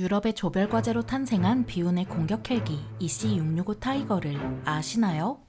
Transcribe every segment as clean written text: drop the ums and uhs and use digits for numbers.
유럽의 조별과제로 탄생한 비운의 공격 헬기 EC-665 타이거를 아시나요?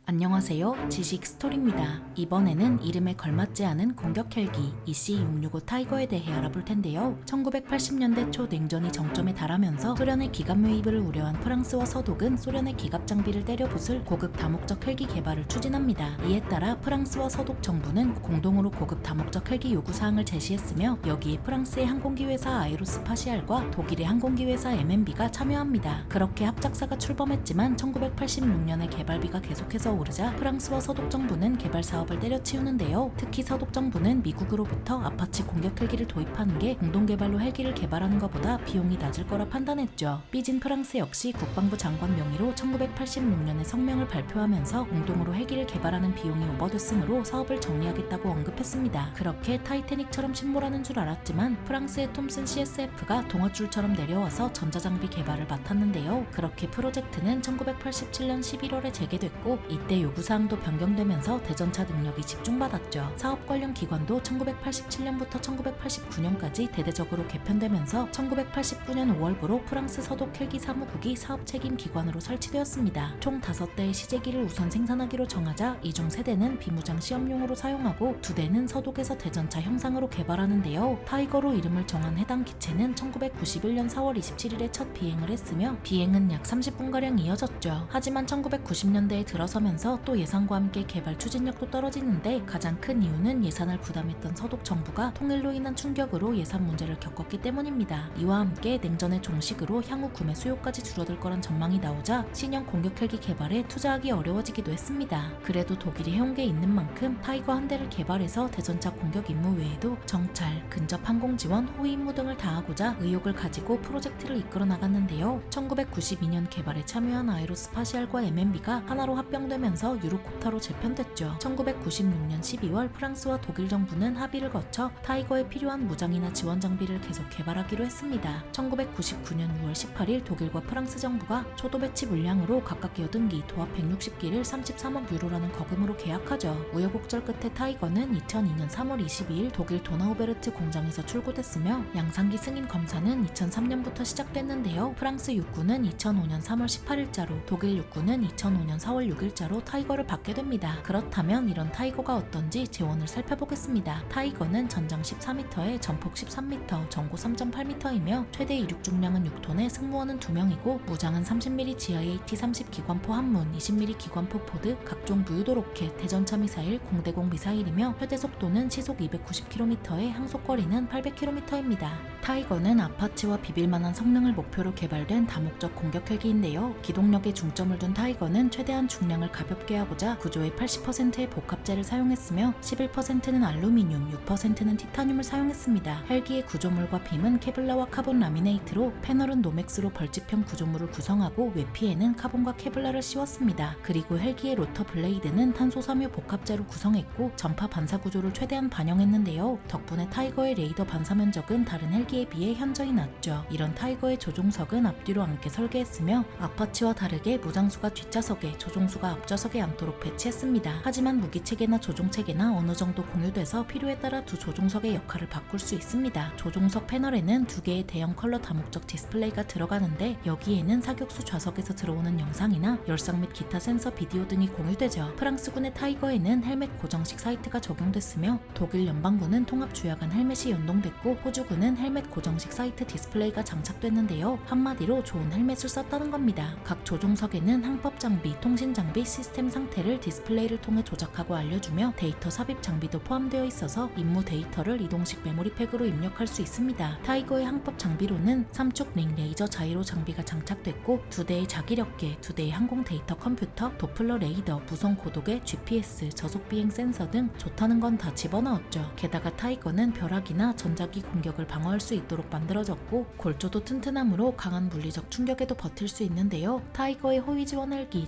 안녕하세요. 지식 스토리입니다. 이번에는 이름에 걸맞지 않은 공격 헬기 EC-665 타이거에 대해 알아볼 텐데요. 1980년대 초 냉전이 정점에 달하면서 소련의 기갑 유입을 우려한 프랑스와 서독은 소련의 기갑 장비를 때려 부술 고급 다목적 헬기 개발을 추진합니다. 이에 따라 프랑스와 서독 정부는 공동으로 고급 다목적 헬기 요구 사항을 제시했으며 여기에 프랑스의 항공기 회사 아에로스파시알과 독일의 항공기 회사 MMB가 참여합니다. 그렇게 합작사가 출범했지만 1986년에 개발비가 계속해서 오르자 프랑스와 서독 정부는 개발 사업을 때려치우는데요. 특히 서독 정부는 미국으로부터 아파치 공격 헬기를 도입하는 게 공동 개발로 헬기를 개발하는 것보다 비용이 낮을 거라 판단했죠. 삐진 프랑스 역시 국방부 장관 명의로 1986년에 성명을 발표하면서 공동으로 헬기를 개발하는 비용이 오버됐으므로 사업을 정리하겠다고 언급했습니다. 그렇게 타이타닉처럼 침몰하는 줄 알았지만 프랑스의 톰슨 CSF가 동아줄처럼 내려와서 전자장비 개발을 맡았는데요. 그렇게 프로젝트는 1987년 11월에 재개됐고 이때 요구사항도 변경되면서 대전차 능력이 집중받았죠. 사업 관련 기관도 1987년부터 1989년까지 대대적으로 개편되면서 1989년 5월부로 프랑스 서독 헬기 사무국이 사업 책임 기관으로 설치되었습니다. 총 5대의 시제기를 우선 생산하기로 정하자 이 중 3대는 비무장 시험용으로 사용하고 2대는 서독에서 대전차 형상으로 개발하는데요. 타이거로 이름을 정한 해당 기체는 1991년 4월 27일에 첫 비행을 했으며 비행은 약 30분가량 이어졌죠. 하지만 1990년대에 들어서면서 또 예산과 함께 개발 추진력도 떨어지는데 가장 큰 이유는 예산을 부담했던 서독 정부가 통일로 인한 충격으로 예산 문제를 겪었기 때문입니다. 이와 함께 냉전의 종식으로 향후 구매 수요까지 줄어들 거란 전망이 나오자 신형 공격 헬기 개발에 투자하기 어려워지기도 했습니다. 그래도 독일이 해온 게 있는 만큼 타이거 한 대를 개발해서 대전차 공격 임무 외에도 정찰, 근접 항공 지원, 호위 임무 등을 다하고자 의욕을 가지고 프로젝트를 이끌어 나갔는데요. 1992년 개발에 참여한 아에로스파시알과 MMB가 하나로 합병되면서 유로콥터로 재편됐죠. 1996년 12월 프랑스와 독일 정부는 합의를 거쳐 타이거에 필요한 무장이나 지원 장비를 계속 개발하기로 했습니다. 1999년 6월 18일 독일과 프랑스 정부가 초도 배치 물량으로 각각 80기, 도합 160기를 33억 유로라는 거금으로 계약하죠. 우여곡절 끝에 타이거는 2002년 3월 22일 독일 도나우베르트 공장에서 출고됐으며 양산기 승인 검사는 2003년부터 시작됐는데요. 프랑스 육군은 2005년 3월 18일자로, 독일 육군은 2005년 4월 6일자로 타이거를 받게 됩니다. 그렇다면 이런 타이거가 어떤지 재원을 살펴보겠습니다. 타이거는 전장 14m에 전폭 13m, 전고 3.8m이며 최대 이륙 중량은 6톤에 승무원은 2명이고 무장은 30mm GIAT-30 기관포 한문, 20mm 기관포 포드, 각종 무유도 로켓, 대전차 미사일, 공대공 미사일이며 최대 속도는 시속 290km에 항속거리는 800km입니다. 타이거는 아파치와 비빌만한 성능을 목표로 개발된 다목적 공격 헬기인데요. 기동력에 중점을 둔 타이거는 최대한 중량을 가볍게 하고자 구조의 80%의 복합재를 사용했으며 11%는 알루미늄, 6%는 티타늄을 사용했습니다. 헬기의 구조물과 빔은 케블라와 카본 라미네이트로 패널은 노맥스로 벌집형 구조물을 구성하고 외피에는 카본과 케블라를 씌웠습니다. 그리고 헬기의 로터 블레이드는 탄소 섬유 복합재로 구성했고 전파 반사 구조를 최대한 반영했는데요. 덕분에 타이거의 레이더 반사 면적은 다른 헬기에 비해 현저히 낮죠. 이런 타이거의 조종석은 앞뒤로 앉게 설계했으며 아파치와 다르게 무장수가 뒷좌석에, 조종수가 앞좌석에 앉도록 배치했습니다. 하지만 무기체계나 조종체계나 어느 정도 공유돼서 필요에 따라 두 조종석의 역할을 바꿀 수 있습니다. 조종석 패널에는 2개의 대형 컬러 다목적 디스플레이가 들어가는데 여기에는 사격수 좌석에서 들어오는 영상이나 열상 및 기타 센서 비디오 등이 공유되죠. 프랑스군의 타이거에는 헬멧 고정식 사이트가 적용됐으며 독일 연방군은 통합 주야간 헬멧이 연동됐고 호주군은 헬멧 고정식 사이트 디스플레이가 장착됐는데요. 한마디로 좋은 헬멧을 썼다는 겁니다. 각 조종석에는 항법 장비, 통신 장비, 시스템 상태를 디스플레이를 통해 조작하고 알려주며 데이터 삽입 장비도 포함되어 있어서 임무 데이터를 이동식 메모리팩으로 입력할 수 있습니다. 타이거의 항법 장비로는 3촉 링 레이저 자이로 장비가 장착됐고 2대의 자기력계, 2대의 항공 데이터 컴퓨터, 도플러 레이더, 무선 고도계, GPS, 저속 비행 센서 등 좋다는 건 다 집어넣었죠. 게다가 타이거는 벼락이나 전자기 공격을 방어할 수 있도록 만들어졌고 골조도 튼튼하므로 강한 물리적 충격에도 버틸 수 있는데요. 타이거의 호위 지원 헬기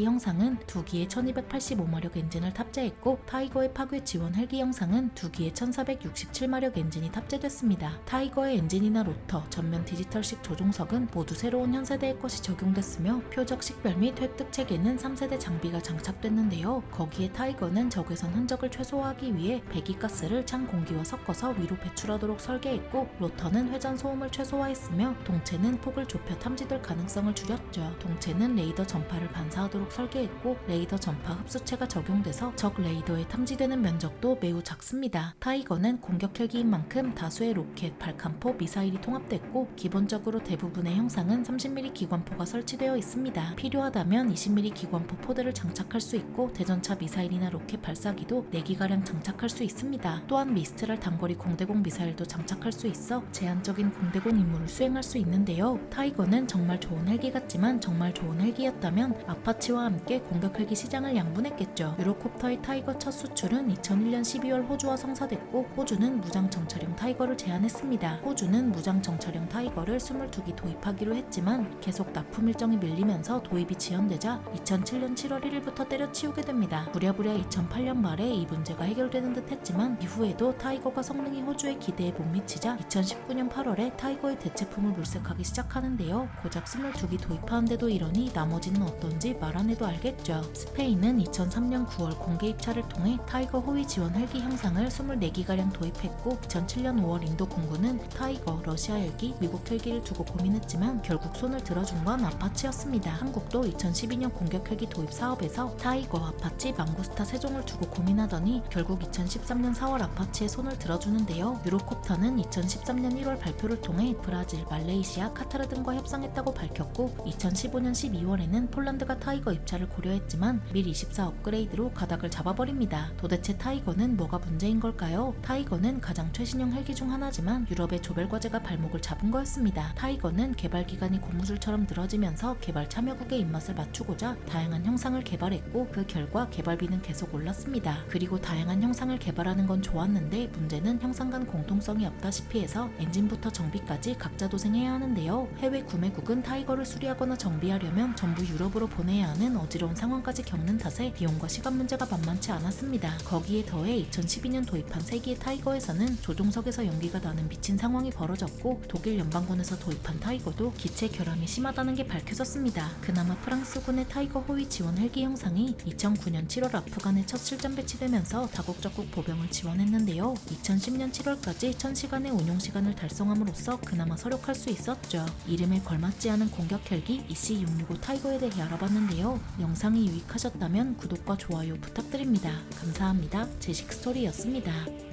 형상은 2기의 1285마력 엔진을 탑재했고 타이거의 파괴 지원 헬기 형상은 2기의 1467마력 엔진이 탑재됐습니다. 타이거의 엔진이나 로터, 전면 디지털식 조종석은 모두 새로운 현세대의 것이 적용됐으며 표적 식별 및 획득 체계는 3세대 장비가 장착됐는데요. 거기에 타이거는 적외선 흔적을 최소화하기 위해 배기가스를 찬 공기와 섞어서 위로 배출하도록 설계했고 로터는 회전 소음을 최소화했으며 동체는 폭을 좁혀 탐지될 가능성을 줄였죠. 동체는 레이더 전파를 반사하도록 설계했고 레이더 전파 흡수체가 적용돼서 적 레이더에 탐지되는 면적도 매우 작습니다. 타이거는 공격 헬기인 만큼 다수의 로켓, 발칸포, 미사일이 통합됐고 기본적으로 대부분의 형상은 30mm 기관포가 설치되어 있습니다. 필요하다면 20mm 기관포 포대를 장착할 수 있고 대전차 미사일이나 로켓 발사기도 4기가량 장착할 수 있습니다. 또한 미스트랄 단거리 공대공 미사일도 장착할 수 있어 제한적인 공대공 임무를 수행할 수 있는데요. 타이거는 정말 좋은 헬기 같지만 정말 좋은 헬기였다면 아파치와 함께 공격 헬기 시장을 양분했겠죠. 유로콥터의 타이거 첫 수출은 2001년 12월 호주와 성사됐고 호주는 무장 정찰형 타이거를 제안했습니다. 호주는 무장 정찰형 타이거를 22기 도입하기로 했지만 계속 납품 일정이 밀리면서 도입이 지연되자 2007년 7월 1일부터 때려치우게 됩니다. 부랴부랴 2008년 말에 이 문제가 해결되는 듯 했지만 이후에도 타이거가 성능이 호주의 기대에 못 미치자 2019년 8월에 타이거의 대체품을 물색하기 시작하는데요. 고작 22기 도입하는데도 이러니 나머지는 어떤지 말 안 해도 알겠죠. 스페인은 2003년 9월 공개 입찰을 통해 타이거 호위 지원 헬기 형상을 24기가량 도입했고 2007년 5월 인도 공군은 타이거, 러시아 헬기, 미국 헬기를 두고 고민했지만 결국 손을 들어준 건 아파치였습니다. 한국도 2012년 공격 헬기 도입 사업에서 타이거, 아파치, 망구스타 3종을 두고 고민하더니 결국 2013년 4월 아파치에 손을 들어주는데요. 유로콥터는 2013년 1월 발표를 통해 브라질, 말레이시아, 카타르 등과 협상했다고 밝혔고 2015년 12월에는 폴란드가 타이거 입찰을 고려했지만 밀24 업그레이드로 가닥을 잡아버립니다. 도대체 타이거는 뭐가 문제인 걸까요? 타이거는 가장 최신형 헬기 중 하나지만 유럽의 조별과제가 발목을 잡은 거였습니다. 타이거는 개발 기간이 고무줄처럼 늘어지면서 개발 참여국의 입맛을 맞추고자 다양한 형상을 개발했고 그 결과 개발비는 계속 올랐습니다. 그리고 다양한 형상을 개발하는 건 좋았는데 문제는 형상 간 공통성이 없다시피 해서 엔진부터 정비까지 각자 도생해야 하는데요. 해외 구매국은 타이거를 수리하거나 정비하려면 전부 유럽으로 보내야 하는 어지러운 상황까지 겪는 탓에 비용과 시간 문제가 만만치 않았습니다. 거기에 더해 2012년 도입한 3기의 타이거에서는 조종석에서 연기가 나는 미친 상황이 벌어졌고 독일 연방군에서 도입한 타이거도 기체 결함이 심하다는 게 밝혀졌습니다. 그나마 프랑스군의 타이거 호위 지원 헬기 형상이 2009년 7월 아프간에 첫 실전 배치되면서 다국적국 보병을 지원했는데요. 2010년 7월까지 1000시간의 운용 시간을 달성함으로써 그나마 서력할 수 있었죠. 이름에 걸맞지 않은 공격 헬기 EC665 타이거에 대해 알아봤는데요. 영상이 유익하셨다면 구독과 좋아요 부탁드립니다. 감사합니다. 제식스토리였습니다.